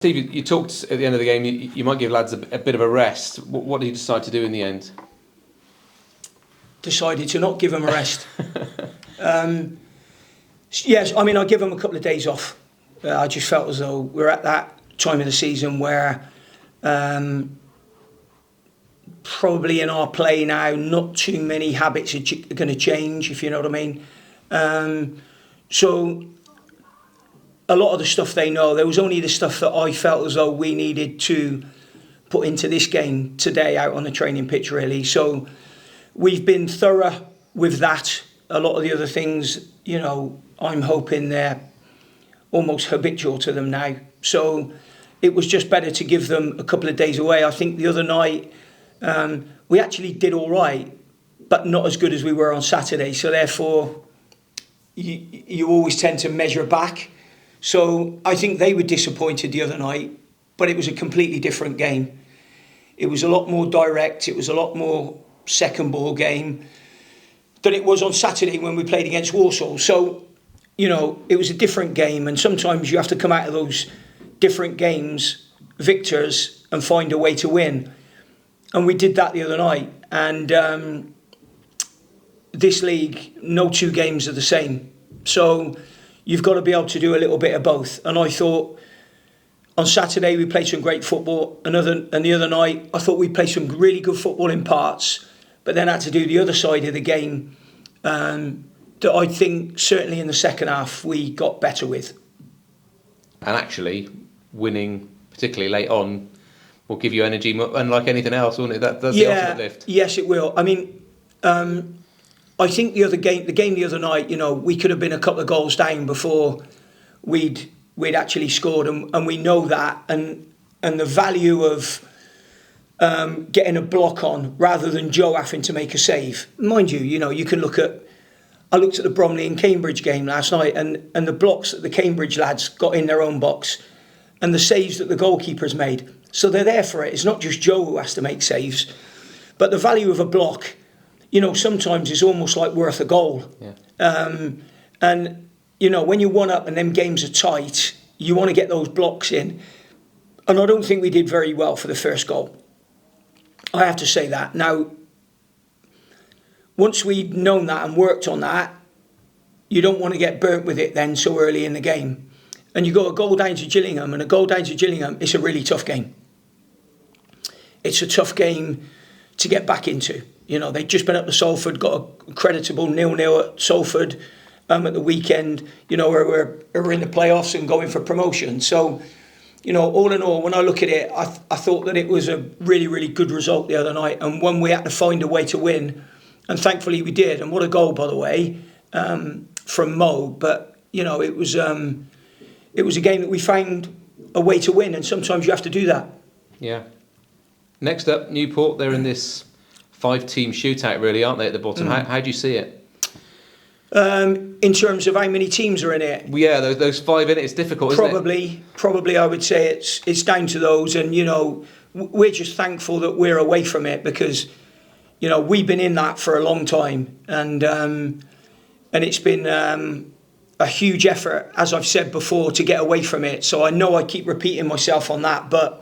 Steve, you talked at the end of the game, you might give lads a bit of a rest. What did you decide to do in the end? Decided to not give them a rest. Yes, I mean, I give them a couple of days off. I just felt as though we're at that time of the season where probably in our play now, not too many habits are going to change, if you know what I mean. So a lot of the stuff they know, there was only the stuff that I felt as though we needed to put into this game today out on the training pitch, really. So we've been thorough with that. A lot of the other things, you know, I'm hoping they're almost habitual to them now. So it was just better to give them a couple of days away. I think the other night we actually did all right, but not as good as we were on Saturday. So therefore, you always tend to measure back. So I think they were disappointed the other night, but it was a completely different game. It was a lot more direct. It was a lot more second ball game than it was on Saturday when we played against Walsall. So, you know, it was a different game, and sometimes you have to come out of those different games victors and find a way to win. And we did that the other night. And this league, no two games are the same. So you've got to be able to do a little bit of both. And I thought on Saturday we played some great football. And the other night I thought we played some really good football in parts, but then had to do the other side of the game that I think certainly in the second half we got better with. And actually, winning, particularly late on, will give you energy, unlike anything else, won't it? That's the ultimate lift. Yes, it will. I mean, I think the game the other night, you know, we could have been a couple of goals down before we'd actually scored, and we know that, and the value of getting a block on rather than Joe having to make a save. Mind you, you know, you can I looked at the Bromley and Cambridge game last night, and the blocks that the Cambridge lads got in their own box, and the saves that the goalkeepers made. So they're there for it. It's not just Joe who has to make saves, but the value of a block, you know, sometimes is almost like worth a goal. Yeah. And, you know, when you're one up and them games are tight, you want to get those blocks in. And I don't think we did very well for the first goal. I have to say that. Now, once we'd known that and worked on that, you don't want to get burnt with it then so early in the game. And you got a goal down to Gillingham, and a goal down to Gillingham, it's a really tough game. It's a tough game to get back into. You know, they'd just been up to Salford, got a creditable 0-0 at Salford at the weekend, you know, where we're in the playoffs and going for promotion. So, you know, all in all, when I look at it, I thought that it was a really, really good result the other night, and one we had to find a way to win. And thankfully we did. And what a goal, by the way, from Mo. But, you know, it was a game that we found a way to win, and sometimes you have to do that. Yeah. Next up, Newport. They're in this 5-team shootout, really, aren't they, at the bottom? How do you see it? In terms of how many teams are in it? Yeah, those 5 in it, it's difficult, isn't it? Probably I would say it's down to those. And, you know, we're just thankful that we're away from it because, you know, we've been in that for a long time. And it's been a huge effort, as I've said before, to get away from it. So I know I keep repeating myself on that, but,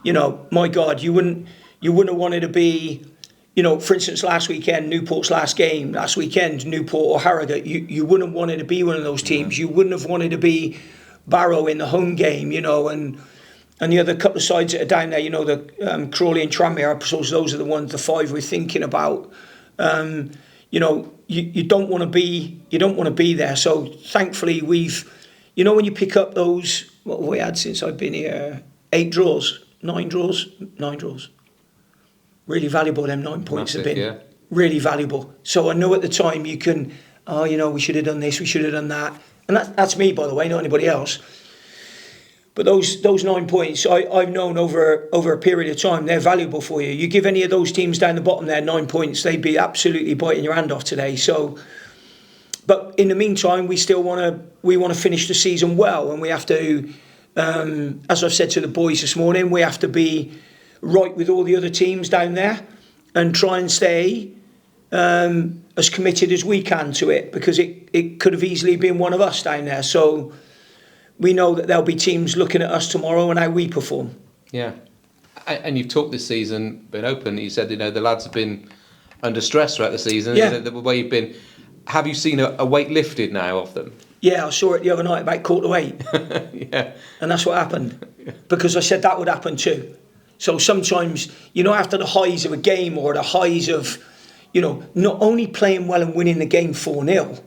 you know, my God, you wouldn't have wanted to be, you know, for instance, last weekend, Newport's last game, last weekend, Newport or Harrogate, you wouldn't have wanted to be one of those teams. You wouldn't have wanted to be Barrow in the home game, you know, and the other couple of sides that are down there, you know, the Crawley and Tranmere, I suppose those are the 5 we're thinking about. You know, you don't want to be there. So thankfully we've, you know, when you pick up those, what have we had since I've been here, 9 draws. Really valuable, them 9 points have been. Yeah. Really valuable. So I know at the time you can, you know, we should have done this, we should have done that. And that's me, by the way, not anybody else. But those 9 points, I've known over a period of time, they're valuable for you. You give any of those teams down the bottom there 9 points, they'd be absolutely biting your hand off today. So, but in the meantime, we want to finish the season well, and we have to, as I've said to the boys this morning, we have to be right with all the other teams down there and try and stay as committed as we can to it, because it could have easily been one of us down there. So we know that there'll be teams looking at us tomorrow and how we perform. Yeah. And you've talked this season, been open, you said, the lads have been under stress throughout the season. Yeah. The way you've been, have you seen a weight lifted now off them? Yeah, I saw it the other night about 7:45. Yeah. And that's what happened. Because I said that would happen too. So sometimes, after the highs of a game or the highs of, not only playing well and winning the game 4-0,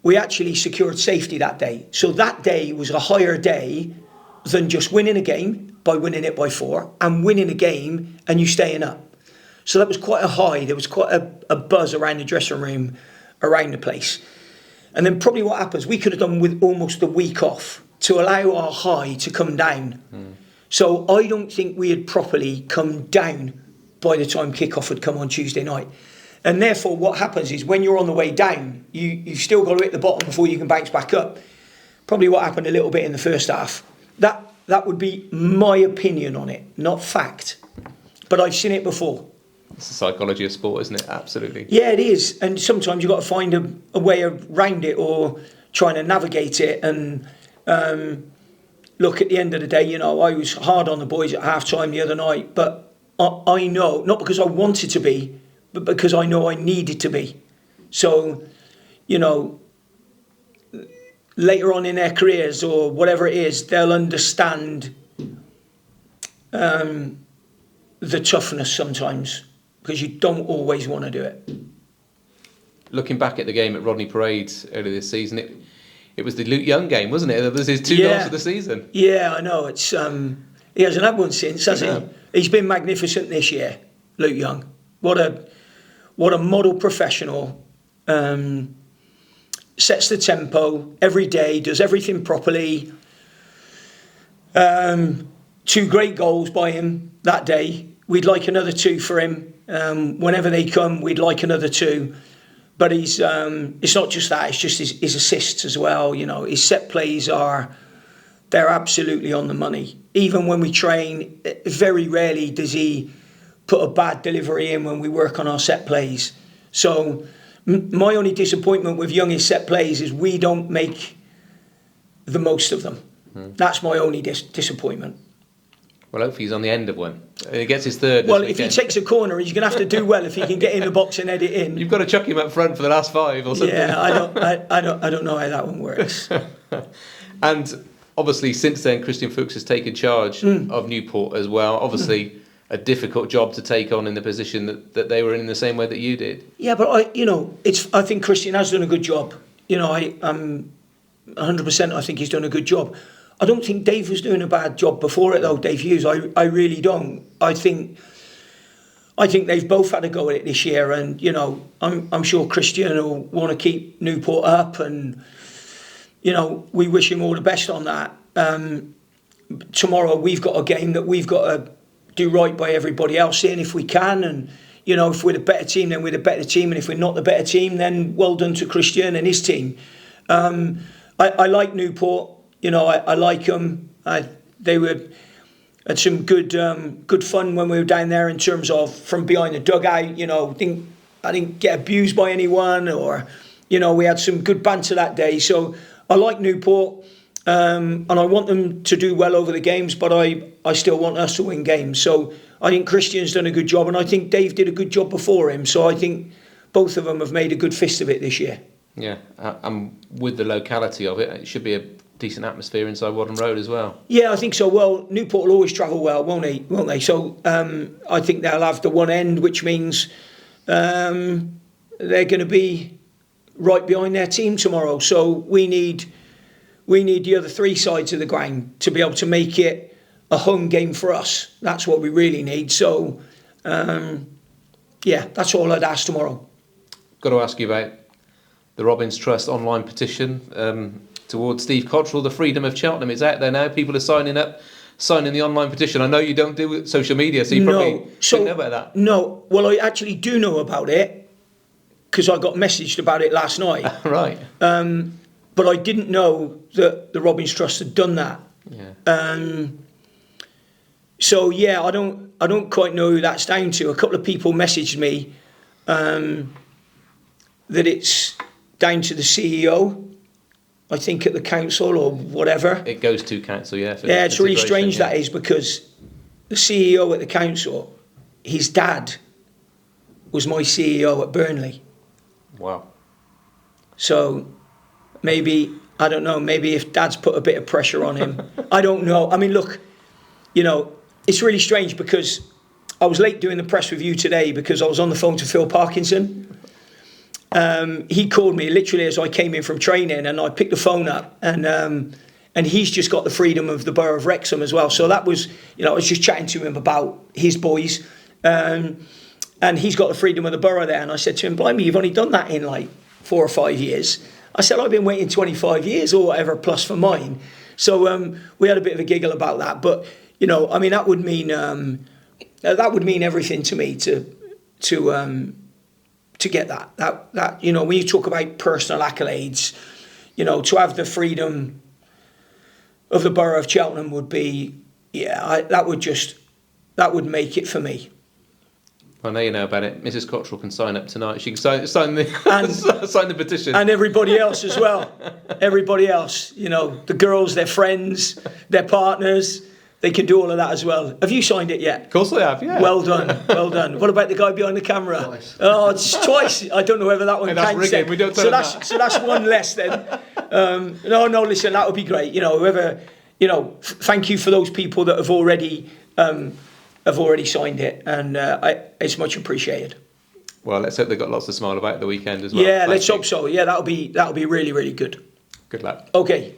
we actually secured safety that day. So that day was a higher day than just winning a game by winning it by 4 and winning a game and you staying up. So that was quite a high. There was quite a buzz around the dressing room, around the place. And then probably what happens, we could have done with almost a week off to allow our high to come down. So I don't think we had properly come down by the time kickoff had come on Tuesday night. And therefore what happens is when you're on the way down, you've still got to hit the bottom before you can bounce back up. Probably what happened a little bit in the first half. That would be my opinion on it, not fact. But I've seen it before. It's the psychology of sport, isn't it? Absolutely. Yeah, it is. And sometimes you've got to find a way around it or trying to navigate it. And look, at the end of the day, I was hard on the boys at half-time the other night. But I know, not because I wanted to be, but because I know I needed to be. So, later on in their careers or whatever it is, they'll understand the toughness sometimes. Because you don't always want to do it. Looking back at the game at Rodney Parade earlier this season, it was the Luke Young game, wasn't it? That was his 2 goals of the season. Yeah, I know. It's he hasn't had one since, has he? He's been magnificent this year, Luke Young. What a model professional. Sets the tempo every day, does everything properly. 2 great goals by him that day. We'd like another 2 for him. Whenever they come, we'd like another 2. But he's it's not just that, it's just his assists as well. His set plays they're absolutely on the money. Even when we train, very rarely does he put a bad delivery in when we work on our set plays. So my only disappointment with Young's set plays is we don't make the most of them. That's my only disappointment. Well, hopefully he's on the end of one. He gets his 3rd. Well, if he takes a corner, he's going to have to do well if he can get in the box and head it in. You've got to chuck him up front for the last 5 or something. Yeah, I don't know how that one works. And obviously, since then, Christian Fuchs has taken charge of Newport as well. Obviously, a difficult job to take on in the position that they were in the same way that you did. Yeah, but I think Christian has done a good job. I'm 100%. I think he's done a good job. I don't think Dave was doing a bad job before it though, Dave Hughes. I really don't. I think they've both had a go at it this year, and I'm sure Christian will want to keep Newport up, and we wish him all the best on that. Tomorrow we've got a game that we've got to do right by everybody else in if we can, and if we're the better team, then we're the better team, and if we're not the better team, then well done to Christian and his team. I like Newport. I like them. They had some good fun when we were down there in terms of from behind the dugout. I didn't get abused by anyone, or we had some good banter that day. So I like Newport, and I want them to do well over the games, but I still want us to win games. So I think Christian's done a good job, and I think Dave did a good job before him. So I think both of them have made a good fist of it this year. Yeah, and with the locality of it, it should be a decent atmosphere inside Wadham Road as well. Yeah, I think so. Well, Newport will always travel well, won't they? So I think they'll have the one end, which means they're going to be right behind their team tomorrow. So we need the other 3 sides of the ground to be able to make it a home game for us. That's what we really need. So that's all I'd ask tomorrow. Got to ask you about the Robbins Trust online petition towards Steve Cotterill, the freedom of Cheltenham. It's out there now. People are signing the online petition. I know you don't do social media, so you probably don't know about that. No, well, I actually do know about it because I got messaged about it last night. Right. But I didn't know that the Robbins Trust had done that. Yeah. So yeah, I don't quite know who that's down to. A couple of people messaged me that it's down to the CEO. I think, at the council or whatever. It goes to council, yeah. For Yeah, it's really consideration, strange that is, because the CEO at the council, his dad was my CEO at Burnley. Wow. So maybe, I don't know, maybe if Dad's put a bit of pressure on him, I don't know. I mean, look, it's really strange, because I was late doing the press review today because I was on the phone to Phil Parkinson. He called me literally as I came in from training, and I picked the phone up, and he's just got the freedom of the borough of Wrexham as well. So that was, I was just chatting to him about his boys, and he's got the freedom of the borough there. And I said to him, blimey, you've only done that in like 4 or 5 years. I said, I've been waiting 25 years or whatever plus for mine. So we had a bit of a giggle about that. But, I mean, that would mean everything to me to get that when you talk about personal accolades, to have the freedom of the borough of Cheltenham would be, that would make it for me. I know you know about it. Mrs. Cotterill can sign up tonight. She can sign the sign the petition, and everybody else as well. Everybody else, the girls, their friends, their partners. They can do all of that as well. Have you signed it yet? Of course I have, yeah. Well done, well done. What about the guy behind the camera? Twice. Oh, it's twice. I don't know whether that one counts. Rigging. We don't so that's one less then. No, listen, that would be great. Whoever, thank you for those people that have already signed it, and it's much appreciated. Well, let's hope they've got lots to smile about at the weekend as well. Yeah, Thank let's you. hope so. Yeah, that'll be really, really good. Good luck. Okay.